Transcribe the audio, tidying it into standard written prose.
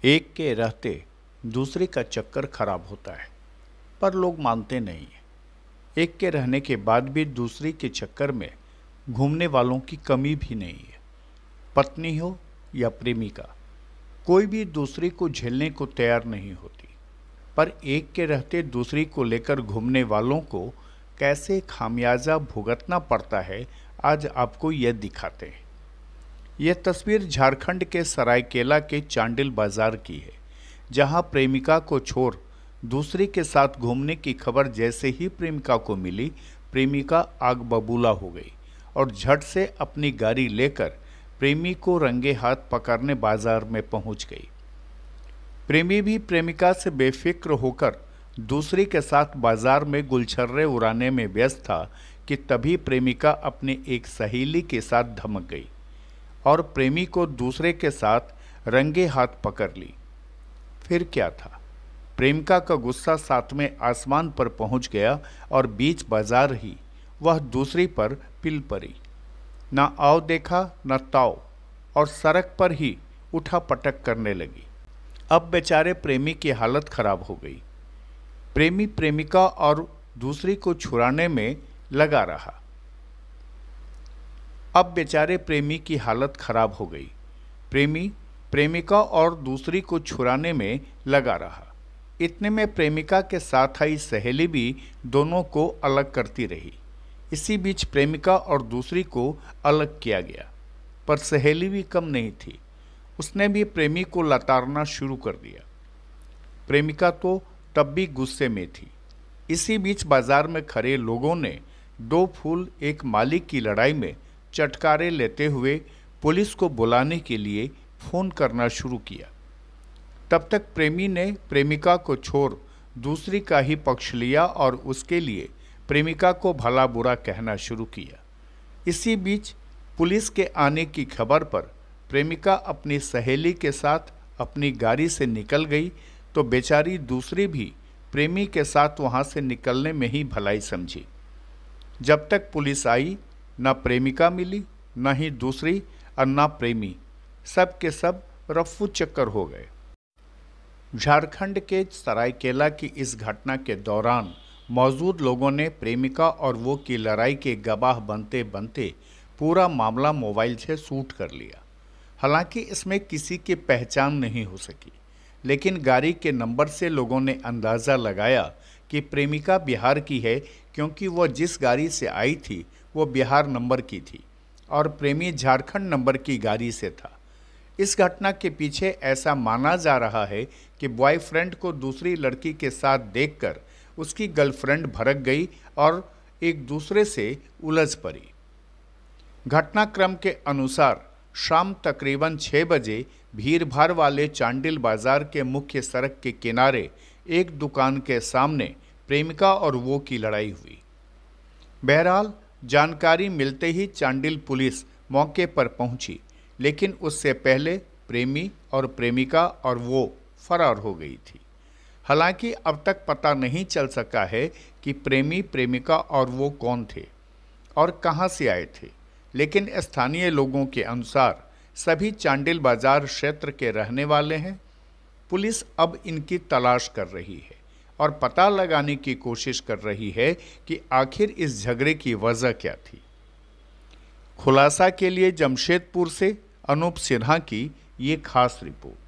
एक के रहते दूसरे का चक्कर खराब होता है, पर लोग मानते नहीं हैं। एक के रहने के बाद भी दूसरे के चक्कर में घूमने वालों की कमी भी नहीं है। पत्नी हो या प्रेमिका, कोई भी दूसरे को झेलने को तैयार नहीं होती, पर एक के रहते दूसरी को लेकर घूमने वालों को कैसे खामियाजा भुगतना पड़ता है, आज आपको यह दिखाते हैं। यह तस्वीर झारखंड के सरायकेला के चांडिल बाजार की है, जहां प्रेमिका को छोड़ दूसरे के साथ घूमने की खबर जैसे ही प्रेमिका को मिली, प्रेमिका आग बबूला हो गई और झट से अपनी गाड़ी लेकर प्रेमी को रंगे हाथ पकड़ने बाजार में पहुंच गई। प्रेमी भी प्रेमिका से बेफिक्र होकर दूसरे के साथ बाजार में गुलछर्रे उड़ाने में व्यस्त था कि तभी प्रेमिका अपनी एक सहेली के साथ धमक गई और प्रेमी को दूसरे के साथ रंगे हाथ पकड़ ली। फिर क्या था, प्रेमिका का गुस्सा सातवें आसमान पर पहुंच गया और बीच बाजार ही वह दूसरी पर पिल पड़ी। न आओ देखा न ताओ, और सड़क पर ही उठा पटक करने लगी। अब बेचारे प्रेमी की हालत खराब हो गई। प्रेमी प्रेमिका और दूसरी को छुड़ाने में लगा रहा। अब बेचारे प्रेमी की हालत खराब हो गई। प्रेमी प्रेमिका और दूसरी को छुड़ाने में लगा रहा। इतने में प्रेमिका के साथ आई सहेली भी दोनों को अलग करती रही। इसी बीच प्रेमिका और दूसरी को अलग किया गया, पर सहेली भी कम नहीं थी। उसने भी प्रेमी को लताड़ना शुरू कर दिया। प्रेमिका तो तब भी गुस्से में थी। इसी बीच बाजार में खड़े लोगों ने दो फूल एक माली की लड़ाई में चटकारे लेते हुए पुलिस को बुलाने के लिए फोन करना शुरू किया। तब तक प्रेमी ने प्रेमिका को छोड़ दूसरी का ही पक्ष लिया और उसके लिए प्रेमिका को भला बुरा कहना शुरू किया। इसी बीच पुलिस के आने की खबर पर प्रेमिका अपनी सहेली के साथ अपनी गाड़ी से निकल गई, तो बेचारी दूसरी भी प्रेमी के साथ वहां से निकलने में ही भलाई समझी। जब तक पुलिस आई, न प्रेमिका मिली, न ही दूसरी और न प्रेमी, सब के सब रफ्फू चक्कर हो गए। झारखंड के सरायकेला की इस घटना के दौरान मौजूद लोगों ने प्रेमिका और वो की लड़ाई के गवाह बनते बनते पूरा मामला मोबाइल से शूट कर लिया। हालांकि इसमें किसी की पहचान नहीं हो सकी, लेकिन गाड़ी के नंबर से लोगों ने अंदाज़ा लगाया कि प्रेमिका बिहार की है, क्योंकि वह जिस गाड़ी से आई थी वो बिहार नंबर की थी और प्रेमी झारखंड नंबर की गाड़ी से था। इस घटना के पीछे ऐसा माना जा रहा है कि बॉयफ्रेंड को दूसरी लड़की के साथ देखकर उसकी गर्लफ्रेंड भड़क गई और एक दूसरे से उलझ पड़ी। घटनाक्रम के अनुसार शाम तकरीबन 6 बजे भीड़-भाड़ वाले चांडिल बाजार के मुख्य सड़क के किनारे एक दुकान के सामने प्रेमिका और वो की लड़ाई हुई। बहरहाल जानकारी मिलते ही चांडिल पुलिस मौके पर पहुंची, लेकिन उससे पहले प्रेमी और प्रेमिका और वो फरार हो गई थी। हालांकि अब तक पता नहीं चल सका है कि प्रेमी प्रेमिका और वो कौन थे और कहां से आए थे, लेकिन स्थानीय लोगों के अनुसार सभी चांडिल बाजार क्षेत्र के रहने वाले हैं। पुलिस अब इनकी तलाश कर रही है और पता लगाने की कोशिश कर रही है कि आखिर इस झगड़े की वजह क्या थी। खुलासा के लिए जमशेदपुर से अनूप सिन्हा की ये खास रिपोर्ट।